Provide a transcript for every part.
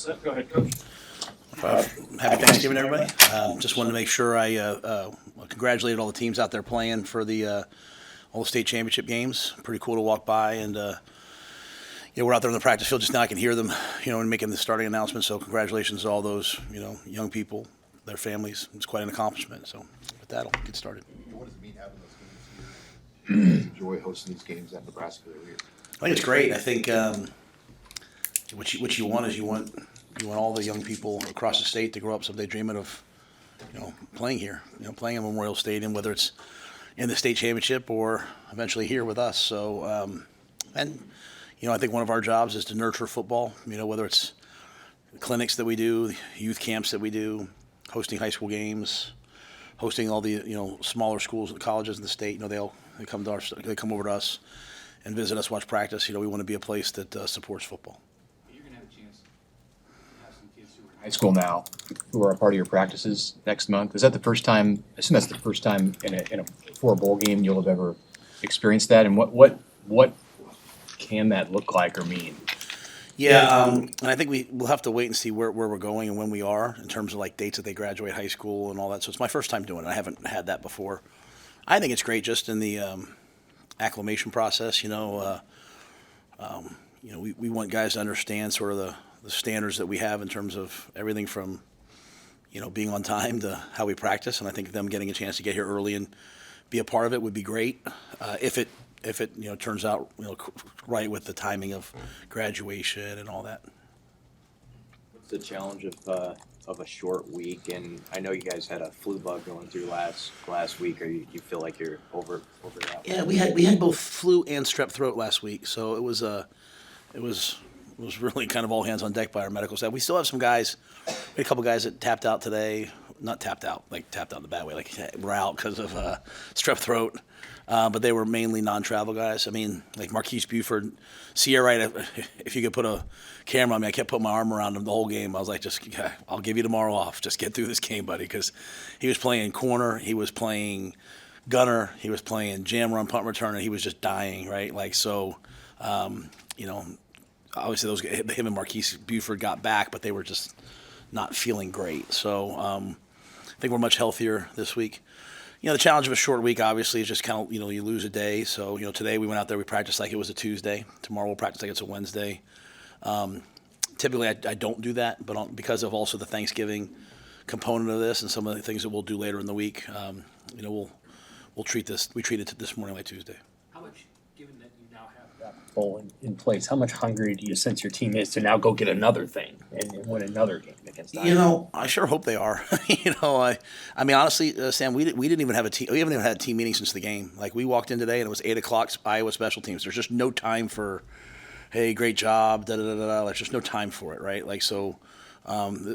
set. Go ahead, Coach. Happy Thanksgiving, everybody. Just wanted to make sure I congratulated all the teams out there playing for the all the state championship games. Pretty cool to walk by, and we're out there on the practice field just now. I can hear them, and making the starting announcement. So congratulations to all those, young people, their families. It's quite an accomplishment. So with that, I'll get started. What does it mean having those games here? Enjoy hosting these games at Nebraska every year. I think it's great. I think what you want is you want all the young people across the state to grow up someday dreaming of, playing here, playing in Memorial Stadium, whether it's in the state championship or eventually here with us. So, I think one of our jobs is to nurture football, whether it's clinics that we do, youth camps that we do, hosting high school games, hosting all the, smaller schools and colleges in the state. They come over to us and visit us, watch practice. We want to be a place that supports football. You're going to have a chance to have some kids who are in high school now who are a part of your practices next month. Is that the first time? I assume that's the first time for a bowl game you'll have ever experienced that. And what can that look like or mean? Yeah, and I think we'll have to wait and see where we're going and when we are in terms of like dates that they graduate high school and all that. So it's my first time doing it. I haven't had that before. I think it's great just in the acclimation process. We want guys to understand sort of the standards that we have in terms of everything from being on time to how we practice. And I think them getting a chance to get here early and be a part of it would be great if it turns out right with the timing of graduation and all that. What's the challenge of a short week? And I know you guys had a flu bug going through last week. Or you feel like you're over that? Yeah, we had both flu and strep throat last week, so it was really kind of all hands on deck by our medical staff. We still have some guys. We had a couple guys that tapped out today. Not tapped out, like tapped out in the bad way, like we're out because of strep throat. But they were mainly non-travel guys. I mean, like Marquise Buford, Sierra, if you could put a camera on me, I kept putting my arm around him the whole game. I was like, I'll give you tomorrow off. Just get through this game, buddy, because he was playing corner, he was playing gunner, he was playing jam run, punt return, and he was just dying, right? Like, so, obviously him and Marquise Buford got back, but they were just not feeling great. So I think we're much healthier this week. The challenge of a short week, obviously, is just kind of, you lose a day. So, today we went out there, we practiced like it was a Tuesday. Tomorrow we'll practice like it's a Wednesday. Typically, I don't do that, but because of also the Thanksgiving component of this and some of the things that we'll do later in the week, we'll treat it this morning like Tuesday. How much, given that you now have that bowl in place, how much hungry do you sense your team is to now go get another thing and win another game against Iowa? I sure hope they are. I mean, honestly, Sam, we didn't even have a team. We haven't even had a team meeting since the game. Like, we walked in today and it was 8:00 Iowa special teams. There's just no time for, hey, great job, da da da da. There's just no time for it, right? Like, so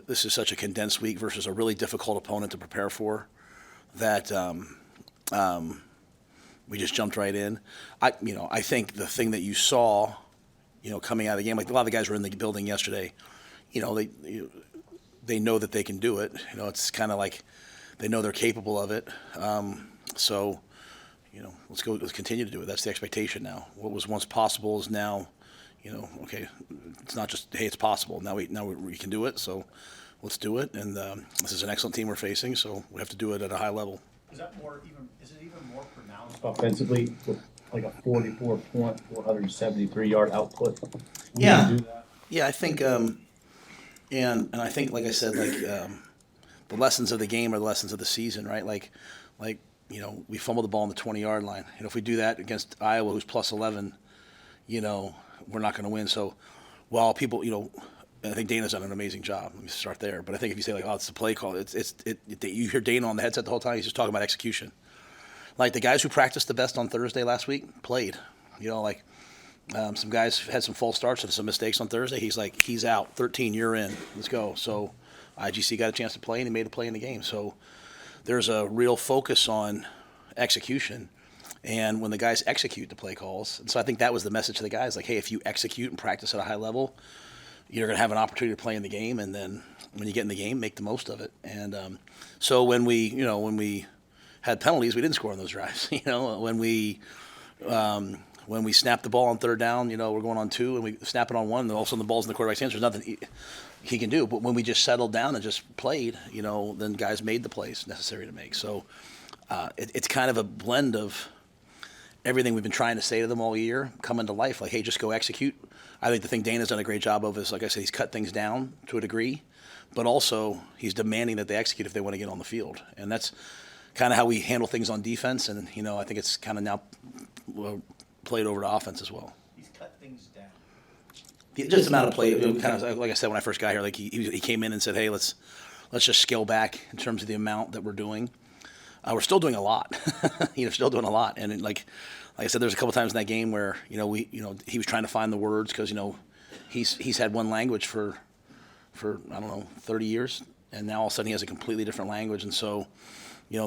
this is such a condensed week versus a really difficult opponent to prepare for that we just jumped right in. I think the thing that you saw, coming out of the game, like a lot of the guys were in the building yesterday. They know that they can do it. It's kind of like they know they're capable of it. So, let's continue to do it. That's the expectation now. What was once possible is now, okay, it's not just, hey, it's possible. Now we can do it. So let's do it. And this is an excellent team we're facing, so we have to do it at a high level. Is it even more pronounced offensively with like a 44-point, 473-yard output? Yeah. Yeah, I think, and I think, like I said, like the lessons of the game are the lessons of the season, right? Like we fumbled the ball on the 20-yard line. If we do that against Iowa, who's plus 11, we're not going to win. So while people, I think Dana's done an amazing job. Let me start there. But I think if you say like, oh, it's the play call, you hear Dana on the headset the whole time. He's just talking about execution. Like the guys who practiced the best on Thursday last week played. Some guys had some false starts and some mistakes on Thursday. He's like, he's out. 13, you're in. Let's go. So IGC got a chance to play, and he made a play in the game. So there's a real focus on execution. And when the guys execute the play calls, and so I think that was the message to the guys, like, hey, if you execute and practice at a high level, you're going to have an opportunity to play in the game, and then when you get in the game, make the most of it. And so when we had penalties, we didn't score on those drives. When we when we snap the ball on third down, we're going on 2 and we snap it on 1, and all of a sudden the ball's in the quarterback's hands. There's nothing he can do. But when we just settled down and just played, then guys made the plays necessary to make. So it's kind of a blend of everything we've been trying to say to them all year coming to life. Like, hey, just go execute. I think the thing Dana's done a great job of is, like I said, he's cut things down to a degree, but also he's demanding that they execute if they want to get on the field. And that's kind of how we handle things on defense. And, I think it's kind of now played over to offense as well. He's cut things down. Just the amount of play, kind of like I said when I first got here, like he came in and said, hey, let's just scale back in terms of the amount that we're doing. We're still doing a lot, still doing a lot. And like I said, there's a couple times in that game where, he was trying to find the words because, he's had one language for, I don't know, 30 years. And now all of a sudden he has a completely different language. And so,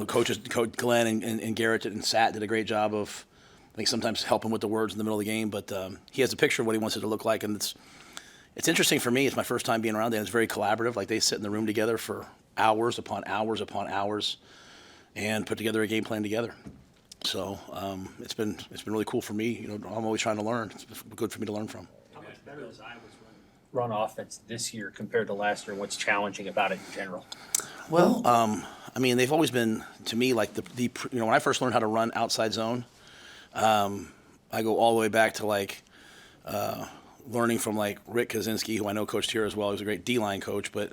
Coach Glenn and Garrett and Sat did a great job of, I think, sometimes helping with the words in the middle of the game. But he has a picture of what he wants it to look like. And it's interesting for me. It's my first time being around there. It's very collaborative. Like, they sit in the room together for hours upon hours upon hours and put together a game plan together. So it's been really cool for me. I'm always trying to learn. It's good for me to learn from. How much better is Iowa's run offense this year compared to last year? What's challenging about it in general? Well, they've always been, to me, like when I first learned how to run outside zone, I go all the way back to learning from Rick Kaczynski, who I know coached here as well. He was a great D-line coach, but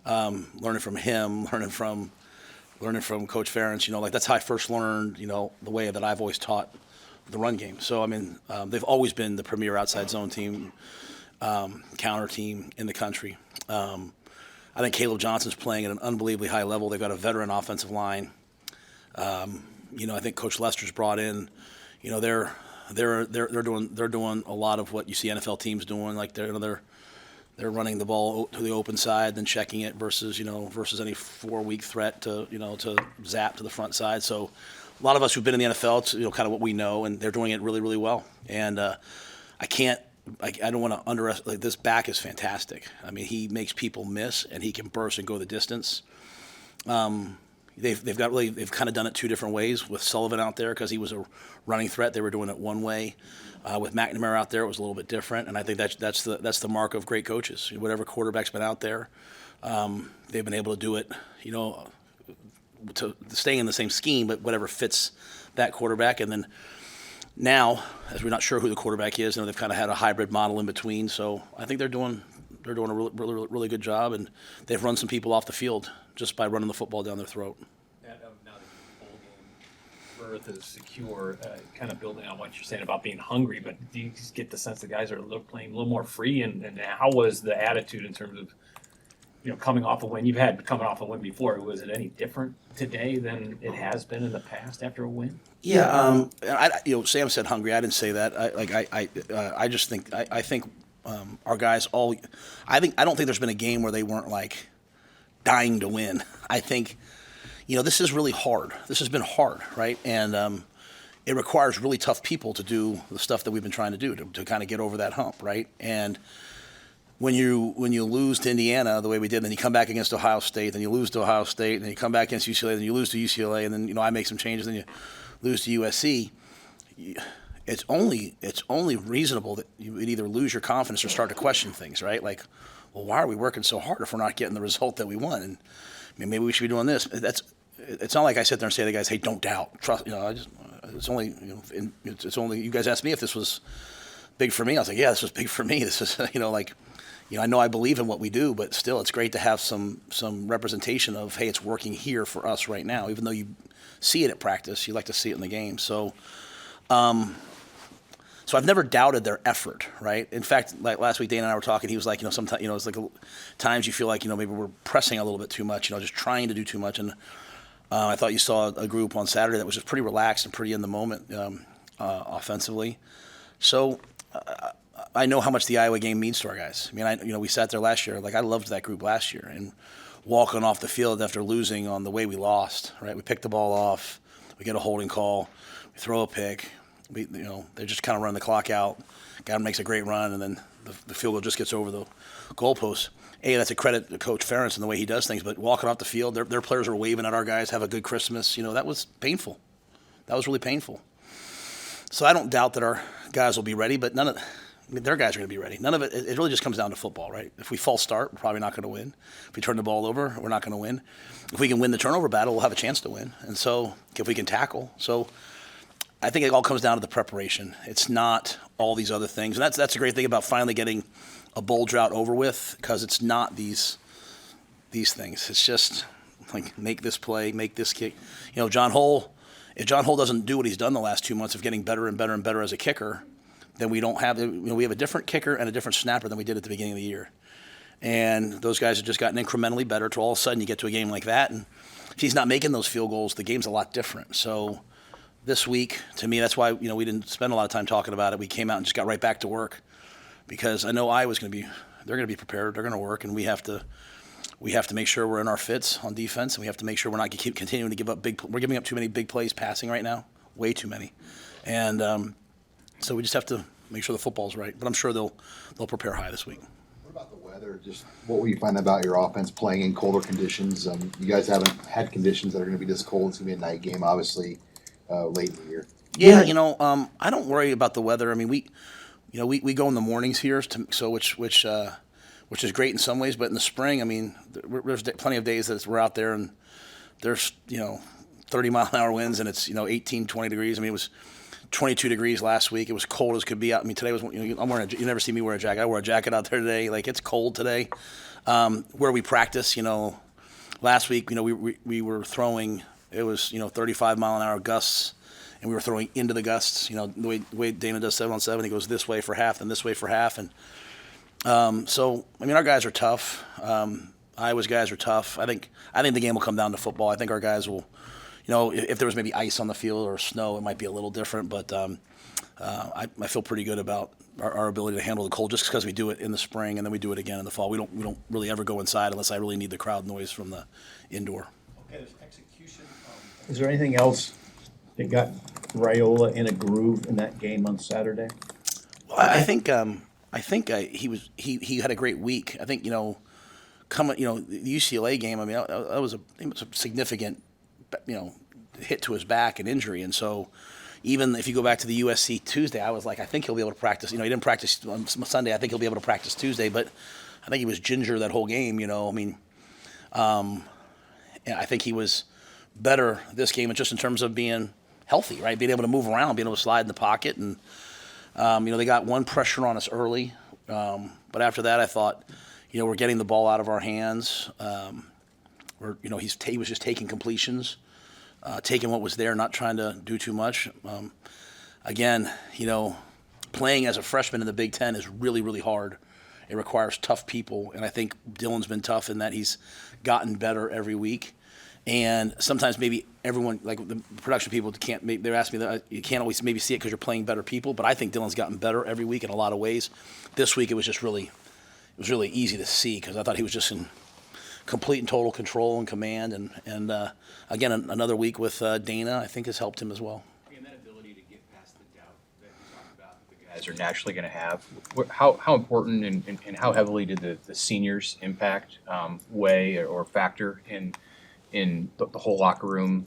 learning from him, learning from Coach Ferentz, that's how I first learned, the way that I've always taught the run game. So, they've always been the premier outside zone team, counter team in the country. I think Caleb Johnson's playing at an unbelievably high level. They've got a veteran offensive line. I think Coach Lester's brought in, they're doing a lot of what you see NFL teams doing. Like they're running the ball to the open side, then checking it versus any 4-week threat to zap to the front side. So a lot of us who've been in the NFL, it's kind of what we know, and they're doing it really, really well. And I don't want to underestimate. This back is fantastic. He makes people miss, and he can burst and go the distance. They've kind of done it 2 different ways. With Sullivan out there, because he was a running threat, they were doing it one way. With McNamara out there, it was a little bit different, and I think that's the mark of great coaches. Whatever quarterback's been out there, they've been able to do it. To stay in the same scheme, but whatever fits that quarterback. And then now, as we're not sure who the quarterback is, they've kind of had a hybrid model in between. So I think they're doing a really, really, really good job, and they've run some people off the field just by running the football down their throat. Now that the bowl game berth is secure, kind of building on what you're saying about being hungry, but do you just get the sense the guys are playing a little more free? And how was the attitude in terms of coming off a win? You've had coming off a win before. Was it any different today than it has been in the past after a win? Yeah, Sam said hungry. I didn't say that. I think our guys all. I don't think there's been a game where they weren't dying to win. I think, this is really hard. This has been hard, right? And it requires really tough people to do the stuff that we've been trying to do to kind of get over that hump, right? And when you lose to Indiana the way we did, then you come back against Ohio State, then you lose to Ohio State, then you come back against UCLA, then you lose to UCLA, and then I make some changes, then you lose to USC. It's only reasonable that you would either lose your confidence or start to question things, right? Why are we working so hard if we're not getting the result that we want? And maybe we should be doing this. It's not like I sit there and say to the guys, hey, don't doubt, trust. It's only you guys asked me if this was big for me. I was like, yeah, this was big for me. This is I know I believe in what we do, but still, it's great to have some representation of, hey, it's working here for us right now. Even though you see it at practice, you like to see it in the game. So I've never doubted their effort, right? In fact, last week, Dana and I were talking. He was like, sometimes, it's times you feel like, maybe we're pressing a little bit too much, just trying to do too much. And I thought you saw a group on Saturday that was just pretty relaxed and pretty in the moment offensively. So I know how much the Iowa game means to our guys. We sat there last year. I loved that group last year, and walking off the field after losing on the way we lost. Right, we pick the ball off, we get a holding call, we throw a pick. They just kind of run the clock out. Guy makes a great run, and then the field goal just gets over the goalpost. That's a credit to Coach Ferentz and the way he does things. But walking off the field, their players were waving at our guys. Have a good Christmas. That was painful. That was really painful. So I don't doubt that our guys will be ready, but their guys are going to be ready. None of it. It really just comes down to football, right? If we false start, we're probably not going to win. If we turn the ball over, we're not going to win. If we can win the turnover battle, we'll have a chance to win. And so if we can tackle, so I think it all comes down to the preparation. It's not all these other things, and that's a great thing about finally getting a bowl drought over with, because it's not these things. It's just like make this play, make this kick. John Hull. If John Hull doesn't do what he's done the last 2 months of getting better and better and better as a kicker, then we don't have, we have a different kicker and a different snapper than we did at the beginning of the year. And those guys have just gotten incrementally better till all of a sudden you get to a game like that. And if he's not making those field goals, the game's a lot different. So this week, to me, that's why, we didn't spend a lot of time talking about it. We came out and just got right back to work, because I know Iowa's they're going to be prepared. They're going to work, and we have to make sure we're in our fits on defense, and we have to make sure we're not continuing to give up we're giving up too many big plays passing right now, way too many. And, so we just have to make sure the football's right. But I'm sure they'll prepare high this week. What about the weather? Just what were you finding about your offense playing in colder conditions? You guys haven't had conditions that are going to be this cold. It's going to be a night game, obviously, late in the year. Yeah, I don't worry about the weather. I mean, we go in the mornings here, which is great in some ways. But in the spring, I mean, there's plenty of days that we're out there and there's 30-mile-an-hour winds and it's 18, 20 degrees. I mean, it was 22 degrees last week. It was cold as could be out. I mean, today was, I'm wearing you never see me wear a jacket. I wore a jacket out there today. Like, it's cold today. Where we practice, last week, we were throwing, it was, 35-mile-an-hour gusts, and we were throwing into the gusts. The way Dana does 7-on-7, he goes this way for half and this way for half. And so, I mean, our guys are tough. Iowa's guys are tough. I think the game will come down to football. I think our guys will, if there was maybe ice on the field or snow, it might be a little different. But I feel pretty good about our ability to handle the cold, just because we do it in the spring and then we do it again in the fall. We don't really ever go inside unless I really need the crowd noise from the indoor. Okay, there's execution. Is there anything else that got Rhule in a groove in that game on Saturday? Well, I think he had a great week. I think the UCLA game. I mean, that was a significant hit to his back and injury, and so even if you go back to the USC Tuesday, I was like, I think he'll be able to practice. He didn't practice on Sunday. I think he'll be able to practice Tuesday, but I think he was ginger that whole game. I mean, I think he was better this game, just in terms of being healthy, right? Being able to move around, being able to slide in the pocket, and they got one pressure on us early, but after that, I thought, we're getting the ball out of our hands. He was just taking completions, taking what was there, not trying to do too much. Again, playing as a freshman in the Big Ten is really, really hard. It requires tough people, and I think Dylan's been tough in that he's gotten better every week. And sometimes maybe everyone, like the production people, they're asking me that you can't always maybe see it because you're playing better people, but I think Dylan's gotten better every week in a lot of ways. This week it was really easy to see, because I thought he was just in complete and total control and command. And again, another week with Dana, I think, has helped him as well. And that ability to get past the doubt that you talked about that the guys are naturally going to have, how important and how heavily did the seniors impact, weigh or factor in the whole locker room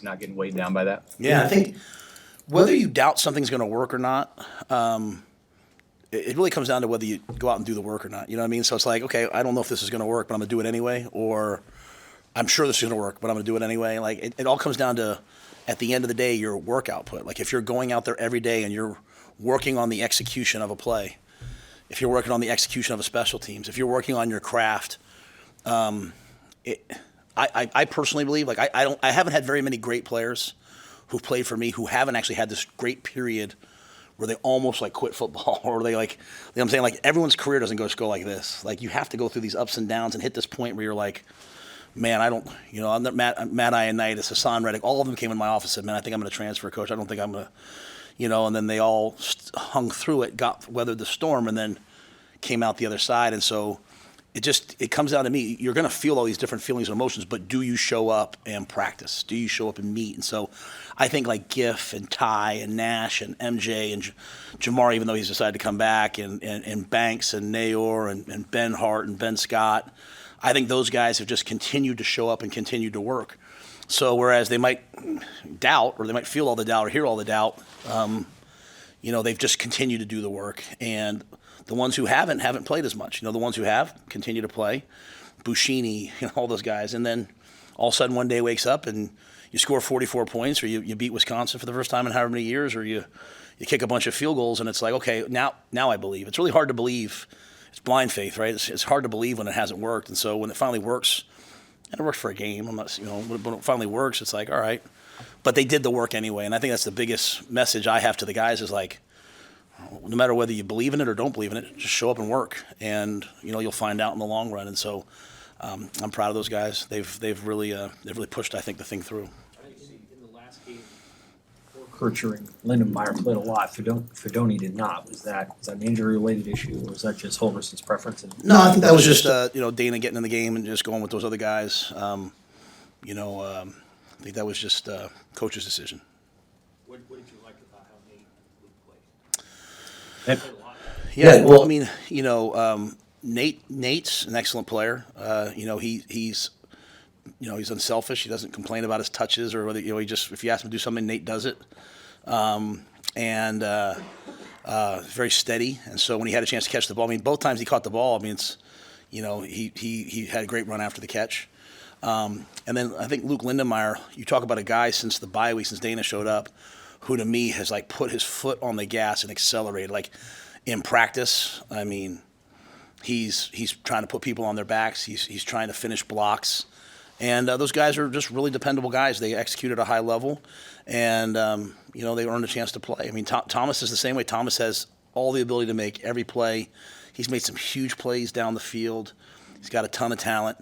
not getting weighed down by that? Yeah, I think whether you doubt something's going to work or not, it really comes down to whether you go out and do the work or not. You know what I mean? So it's like, okay, I don't know if this is going to work, but I'm going to do it anyway, or I'm sure this is going to work, but I'm going to do it anyway. Like, it all comes down to, at the end of the day, your work output. Like, if you're going out there every day and you're working on the execution of a play, if you're working on the execution of a special teams, if you're working on your craft, I personally believe, like, I haven't had very many great players who've played for me who haven't actually had this great period where they almost like quit football, or they like, you know what I'm saying? Like, everyone's career doesn't go like this. Like, you have to go through these ups and downs and hit this point where you're like, man, I don't, I'm not Matt Ioannidis, Hassan Reddick, all of them came in my office and said, man, I think I'm going to transfer, coach. I don't think I'm going to, and then they all hung through it, weathered the storm, and then came out the other side. And so it comes down to me. You're going to feel all these different feelings and emotions, but do you show up and practice? Do you show up and meet? And so I think like Giff and Ty and Nash and MJ and Jamar, even though he's decided to come back, and Banks and Nayor and Ben Hart and Ben Scott, I think those guys have just continued to show up and continued to work. So whereas they might doubt, or they might feel all the doubt or hear all the doubt, they've just continued to do the work. And the ones who haven't played as much. The ones who have continue to play. Buschini, all those guys. And then all of a sudden one day wakes up and you score 44 points, or you beat Wisconsin for the first time in however many years, or you kick a bunch of field goals, and it's like, okay, now I believe. It's really hard to believe. It's blind faith, right? It's hard to believe when it hasn't worked. And so when it finally works, and it worked for a game, when it finally works, it's like, all right. But they did the work anyway, and I think that's the biggest message I have to the guys is like, no matter whether you believe in it or don't believe in it, just show up and work, and you'll find out in the long run. And so I'm proud of those guys. They've really pushed, I think, the thing through. In the last game, Kircher and Lindenmeyer played a lot. Fedoni did not. Was that an injury-related issue, or was that just Holgerson's preference? No, I think that was just Dana getting in the game and just going with those other guys. I think that was just coach's decision. What did you like about how Nate played? They Played a lot. Yeah, well, I mean, Nate's an excellent player. He's unselfish. He doesn't complain about his touches or whether he just, if you ask him to do something, Nate does it. Very steady. And so when he had a chance to catch the ball, I mean, both times he caught the ball, I mean, it's he had a great run after the catch. And then I think Luke Lindenmeyer, you talk about a guy since the bye week, since Dana showed up, who to me has like put his foot on the gas and accelerated. Like in practice, I mean, he's trying to put people on their backs. He's trying to finish blocks. And those guys are just really dependable guys. They execute at a high level, and they earned a chance to play. I mean, Thomas is the same way. Thomas has all the ability to make every play. He's made some huge plays down the field. He's got a ton of talent.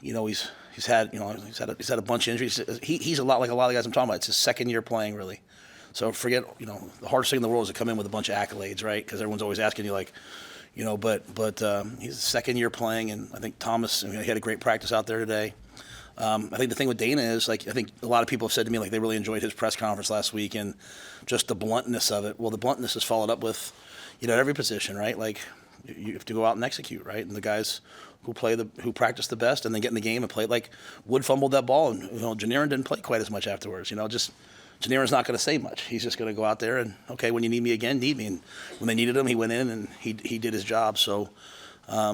He's had a bunch of injuries. He's a lot like a lot of the guys I'm talking about. It's his second year playing, really. So forget, the hardest thing in the world is to come in with a bunch of accolades, right? Because everyone's always asking you, like, but he's second year playing, and I think Thomas, he had a great practice out there today. I think the thing with Dana is, like, I think a lot of people have said to me, like, they really enjoyed his press conference last week and just the bluntness of it. Well, the bluntness is followed up with, at every position, right? Like, you have to go out and execute, right? And the guys who practice the best and then get in the game and play, like Wood fumbled that ball, and Janirin didn't play quite as much afterwards. Janirin's not going to say much. He's just going to go out there and, okay, when you need me again, need me. And when they needed him, he went in and he did his job. So, I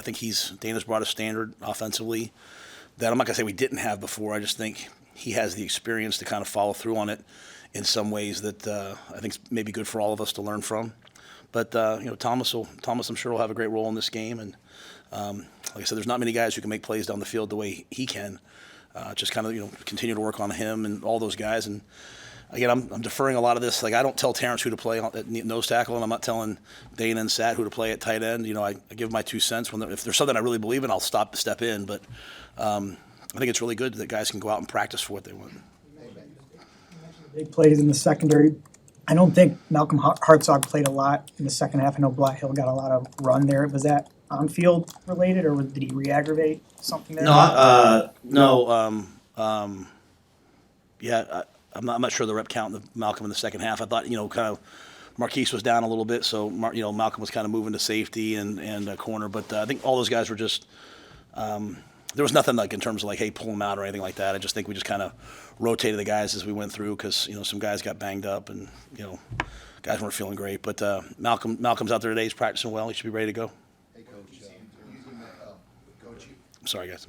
think Dana's brought a standard offensively that I'm not going to say we didn't have before. I just think he has the experience to kind of follow through on it in some ways that I think is maybe good for all of us to learn from. But Thomas, I'm sure, will have a great role in this game. And like I said, there's not many guys who can make plays down the field the way he can. Just kind of continue to work on him and all those guys. And again, I'm deferring a lot of this. Like, I don't tell Terrence who to play at nose tackle, and I'm not telling Dana and Sat who to play at tight end. I give my 2 cents. If there's something I really believe in, I'll step in. But I think it's really good that guys can go out and practice for what they want. Big plays in the secondary. I don't think Malcolm Hartzog played a lot in the second half. I know Blackhill got a lot of run there. Was that on-field related, or did he re-aggravate something there? No. I'm not sure the rep count of Malcolm in the second half. I thought, kind of Marquise was down a little bit, so Malcolm was kind of moving to safety and corner. But I think all those guys were just there was nothing like in terms of like, hey, pull them out or anything like that. I just think we just kind of rotated the guys as we went through because some guys got banged up and guys weren't feeling great. But Malcolm's out there today. He's practicing well. He should be ready to go. Hey, Coach. Coach, I'm sorry, guys.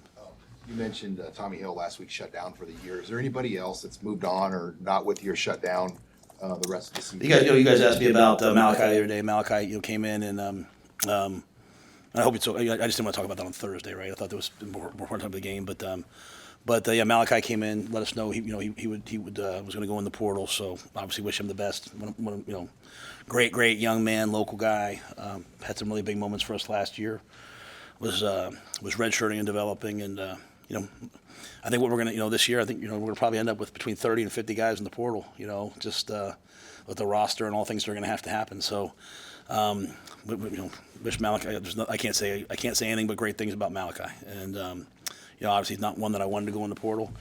you mentioned Tommy Hill last week shut down for the year. Is there anybody else that's moved on or not with your shutdown the rest of the season? You guys asked me about Malachi the other day. Malachi, came in and I hope it's. I just didn't want to talk about that on Thursday, right? I thought that was more important time of the game, but yeah, Malachi came in, let us know he was going to go in the portal. So obviously, wish him the best. Great young man, local guy. Had some really big moments for us last year. Was redshirting and developing, and I think what we're gonna this year, I think we're gonna probably end up with between 30 and 50 guys in the portal. Just with the roster and all things that are gonna have to happen. So. Wish Malachi. I can't say anything but great things about Malachi, and obviously he's not one that I wanted to go in the portal,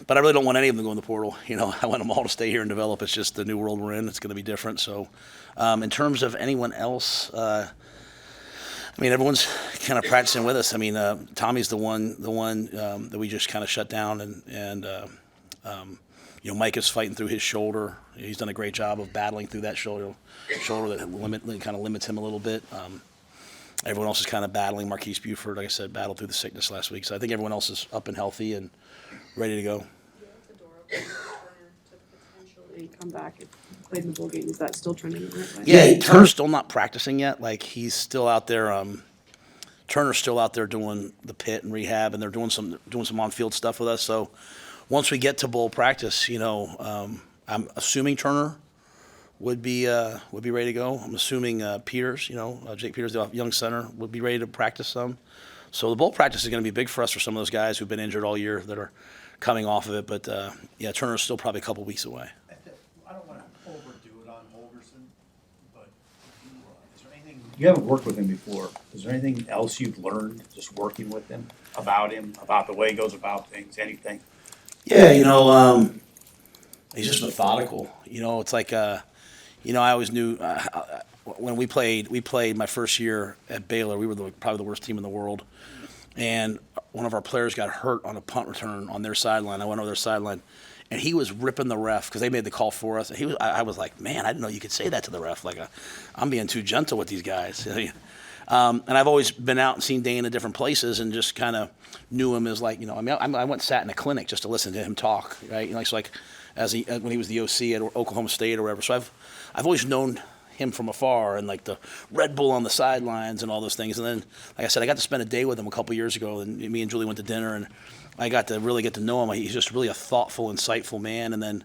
but I really don't want any of them to go in the portal. I want them all to stay here and develop. It's just the new world we're in. It's going to be different. So, in terms of anyone else, I mean, everyone's kind of practicing with us. I mean, Tommy's the one that we just kind of shut down, and Mike is fighting through his shoulder. He's done a great job of battling through that shoulder that kind of limits him a little bit. Everyone else is kind of battling. Marquise Buford, like I said, battled through the sickness last week. So I think everyone else is up and healthy and ready to go. The door open to potentially come back and play in the bowl game. Is that still trending the right way? Yeah, Turner's still not practicing yet. Like, he's still out there. Turner's still out there doing the pit and rehab, and they're doing some on-field stuff with us. So once we get to bowl practice, I'm assuming Turner would be ready to go. I'm assuming Peters, Jake Peters, the young center, would be ready to practice some. So the bowl practice is going to be big for us for some of those guys who've been injured all year that are coming off of it. But Turner's still probably a couple weeks away. I don't want to overdo it on Holgerson, but is there anything, you haven't worked with him before, is there anything else you've learned just working with him, about the way he goes about things, anything? Yeah, he's just methodical. It's like, I always knew when we played my first year at Baylor, we were probably the worst team in the world. And one of our players got hurt on a punt return on their sideline. I went over their sideline, and he was ripping the ref because they made the call for us. And I was like, man, I didn't know you could say that to the ref. Like, I'm being too gentle with these guys. And I've always been out and seen Dane in different places and just kind of knew him as like, I went and sat in a clinic just to listen to him talk, right? So like when he was the OC at Oklahoma State or whatever. So I've always known him from afar, and like the Red Bull on the sidelines and all those things. And then, like I said, I got to spend a day with him a couple years ago, and me and Julie went to dinner, and I got to really get to know him. He's just really a thoughtful, insightful man. And then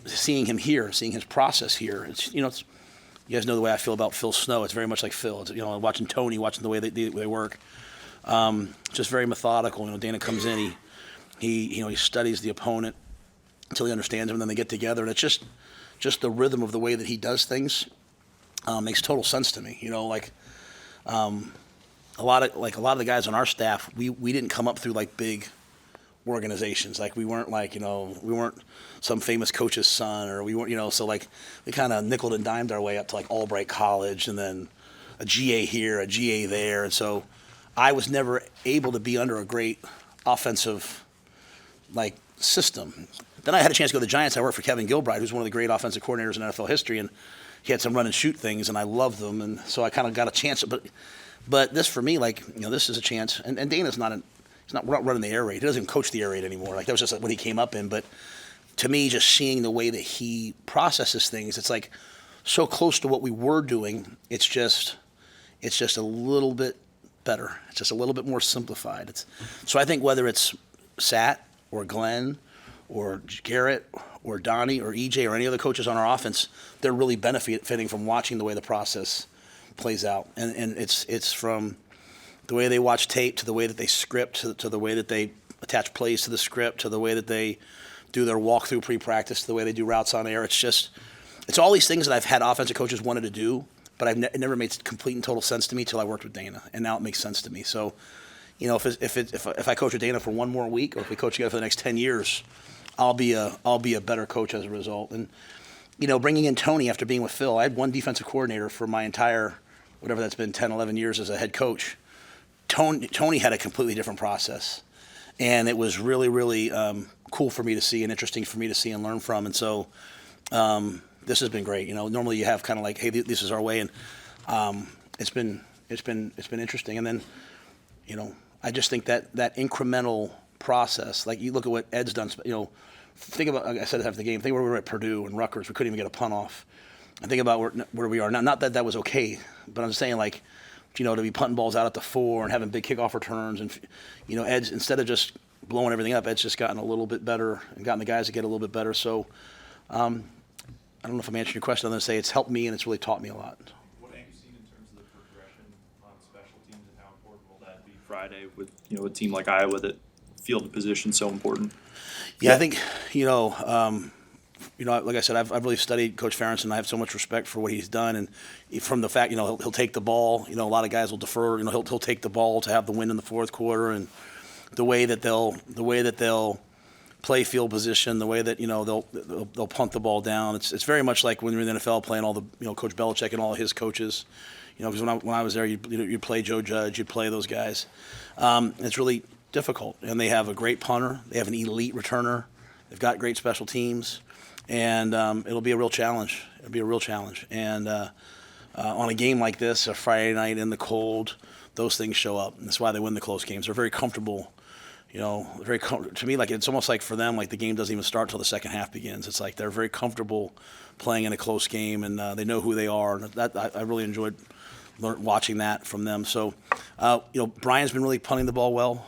seeing him here, seeing his process here, it's you guys know the way I feel about Phil Snow. It's very much like Phil. It's, watching Tony, watching the way they work. Just very methodical. Dana comes in, he studies the opponent until he understands him, and then they get together, and it's just the rhythm of the way that he does things makes total sense to me. A lot of the guys on our staff, we didn't come up through like big organizations. Like we weren't we weren't some famous coach's son, or we weren't so like we kind of nickeled and dimed our way up to like Albright College, and then a GA here, a GA there, and so I was never able to be under a great offensive system. Then I had a chance to go to the Giants. I worked for Kevin Gilbride, who's one of the great offensive coordinators in NFL history, and he had some run and shoot things, and I loved them, and so I kind of got a chance. But this for me, this is a chance. And Dana's we're not running the air raid. He doesn't even coach the air raid anymore. Like that was just what he came up in. But to me, just seeing the way that he processes things, it's like so close to what we were doing. It's just a little bit better. It's just a little bit more simplified. So I think whether it's Sat or Glenn or Garrett or Donnie or EJ or any other coaches on our offense, they're really benefiting from watching the way the process plays out. And it's from the way they watch tape to the way that they script to the way that they attach plays to the script to the way that they do their walkthrough pre-practice to the way they do routes on air. It's all these things that I've had offensive coaches wanted to do, but it never made complete and total sense to me till I worked with Dana, and now it makes sense to me. So, if I coach with Dana for one more week, or if we coach together for the next 10 years, I'll be a better coach as a result. And bringing in Tony after being with Phil, I had one defensive coordinator for my entire whatever that's been 10, 11 years as a head coach. Tony had a completely different process, and it was really, really cool for me to see and interesting for me to see and learn from. And so this has been great. Normally you have kind of like, hey, this is our way, and it's been interesting. And then I just think that incremental process, like you look at what Ed's done. Think about, like I said after the game, think where we were at Purdue and Rutgers. We couldn't even get a punt off. And think about where we are now. Not that was okay, but I'm just saying to be punting balls out at the 4 and having big kickoff returns, and Ed's, instead of just blowing everything up, Ed's just gotten a little bit better and gotten the guys to get a little bit better. So I don't know if I'm answering your question. I'm going to say it's helped me and it's really taught me a lot. What have you seen in terms of the progression on special teams, and how important will that be Friday with a team like Iowa that field position so important? Yeah, I think like I said, I've really studied Coach Ferentz, and I have so much respect for what he's done. And from the fact, he'll take the ball. A lot of guys will defer. He'll take the ball to have the win in the fourth quarter, and the way that they'll play field position, the way that they'll punt the ball down. It's very much like when you're in the NFL playing all the Coach Belichick and all his coaches. You know, because when I was there, you'd play Joe Judge, you'd play those guys. It's really difficult, and they have a great punter. They have an elite returner. They've got great special teams, and it'll be a real challenge. It'll be a real challenge. And on a game like this, a Friday night in the cold, those things show up. And that's why they win the close games. They're very comfortable. You know, to me, like it's almost like for them, like the game doesn't even start till the second half begins. It's like they're very comfortable playing in a close game, and they know who they are. And I really enjoyed watching that from them. So, you know, Brian's been really punting the ball well.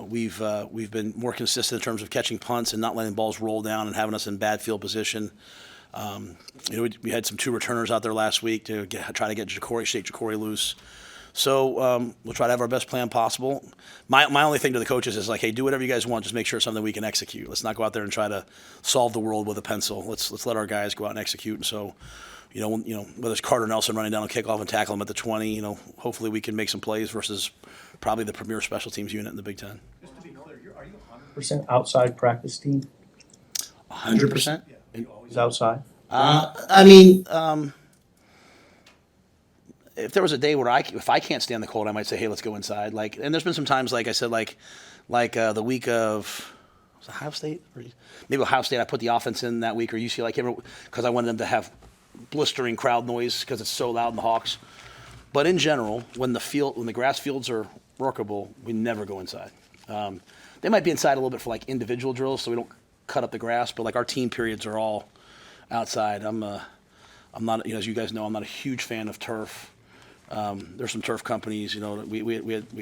We've been more consistent in terms of catching punts and not letting balls roll down and having us in bad field position. You know, we had some 2 returners out there last week to try to get Jacory loose. So we'll try to have our best plan possible. My only thing to the coaches is like, hey, do whatever you guys want. Just make sure it's something we can execute. Let's not go out there and try to solve the world with a pencil. Let's let our guys go out and execute. And so, you know, whether it's Carter Nelson running down a kickoff and tackle him at the 20, you know, hopefully we can make some plays versus probably the premier special teams unit in the Big Ten. Just to be clear, are you 100% outside practice team? 100%? Is outside? I mean, if there was a day where if I can't stand the cold, I might say, hey, let's go inside. Like, and there's been some times, like I said, like the week of was it Ohio State, or maybe Ohio State. I put the offense in that week, or UCLA. I can't remember because I wanted them to have blistering crowd noise because it's so loud in the Hawks. But in general, when the grass fields are workable, we never go inside. They might be inside a little bit for like individual drills, so we don't cut up the grass. But like our team periods are all outside. I'm not, you know, as you guys know, I'm not a huge fan of turf. There's some turf companies, you know. We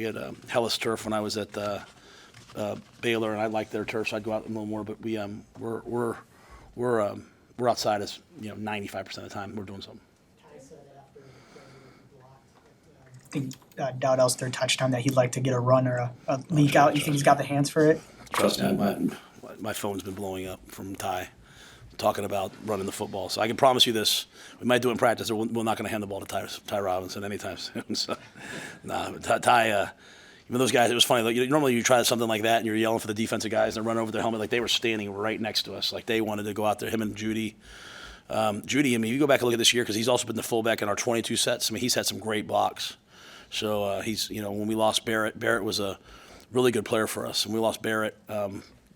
had Hellas Turf when I was at Baylor, and I liked their turf, so I'd go out a little more. But we're outside as, you know, 95% of the time we're doing something. I think Dowdell's third touchdown that he'd like to get a run or a leak out. You think he's got the hands for it? Trust me, my phone's been blowing up from Ty talking about running the football. So I can promise you this: we might do it in practice, or we're not going to hand the ball to Ty Robinson anytime soon. So, Ty. Even those guys, it was funny. Like, normally you try something like that, and you're yelling for the defensive guys, and they run over their helmet. Like they were standing right next to us. Like they wanted to go out there. Him and Judy. Judy, I mean, you go back and look at this year because he's also been the fullback in our 22 sets. I mean, he's had some great blocks. So he's, you know, when we lost Barrett was a really good player for us, and we lost Barrett,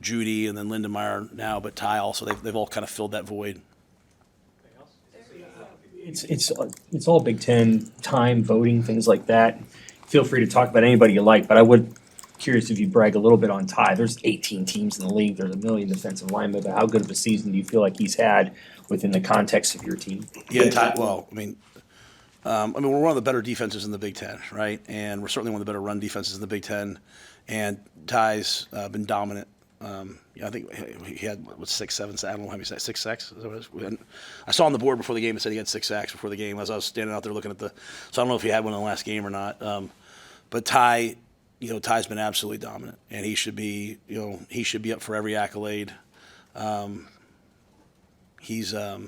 Judy, and then Lindenmeyer now, but Ty also. They've all kind of filled that void. It's all Big Ten time, voting, things like that. Feel free to talk about anybody you like, but I would curious if you brag a little bit on Ty. There's 18 teams in the league. There's a million defensive linemen. But how good of a season do you feel like he's had within the context of your team? Yeah, Ty. Well, I mean, we're one of the better defenses in the Big Ten, right? And we're certainly one of the better run defenses in the Big Ten. And Ty's been dominant. I think he had 6, 7. I don't know how many sacks. 6 sacks. Is that what it is? I saw on the board before the game it said he had 6 sacks before the game. As I was standing out there looking at so I don't know if he had one in the last game or not. But Ty, you know, Ty's been absolutely dominant, and he should be up for every accolade. He's someone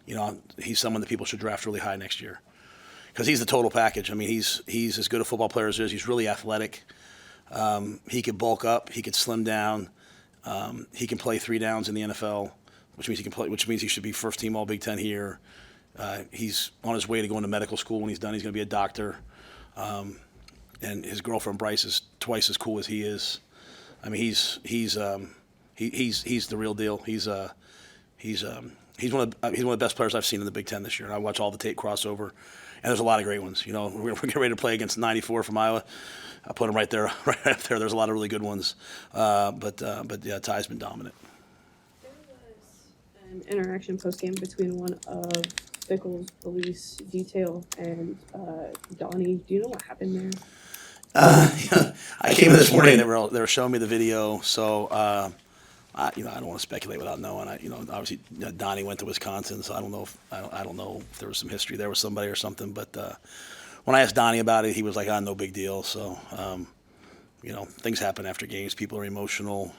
that people should draft really high next year because he's the total package. I mean, he's as good a football player as there is. He's really athletic. He could bulk up. He could slim down. He can play 3 downs in the NFL, which means he should be first team All Big Ten here. He's on his way to going to medical school. When he's done, he's going to be a doctor. And his girlfriend Bryce is twice as cool as he is. I mean, he's the real deal. He's one of the best players I've seen in the Big Ten this year. And I watch all the tape crossover, and there's a lot of great ones. You know, we're getting ready to play against 94 from Iowa. I put him right there, right up there. There's a lot of really good ones. But yeah, Ty's been dominant. There was an interaction post game between one of Bickle's police detail and Donnie. Do you know what happened there? I came in this morning. They were showing me the video, so I don't want to speculate without knowing. Obviously Donnie went to Wisconsin, so I don't know if there was some history there with somebody or something. But when I asked Donnie about it, he was like, no big deal. So things happen after games. People are emotional,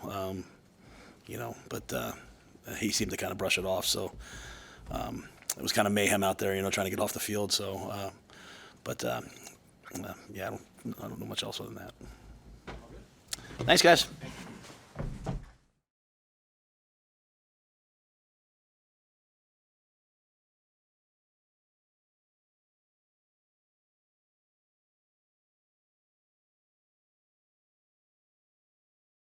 but he seemed to kind of brush it off. So it was kind of mayhem out there, trying to get off the field. So, I don't know much else other than that. Thanks, guys.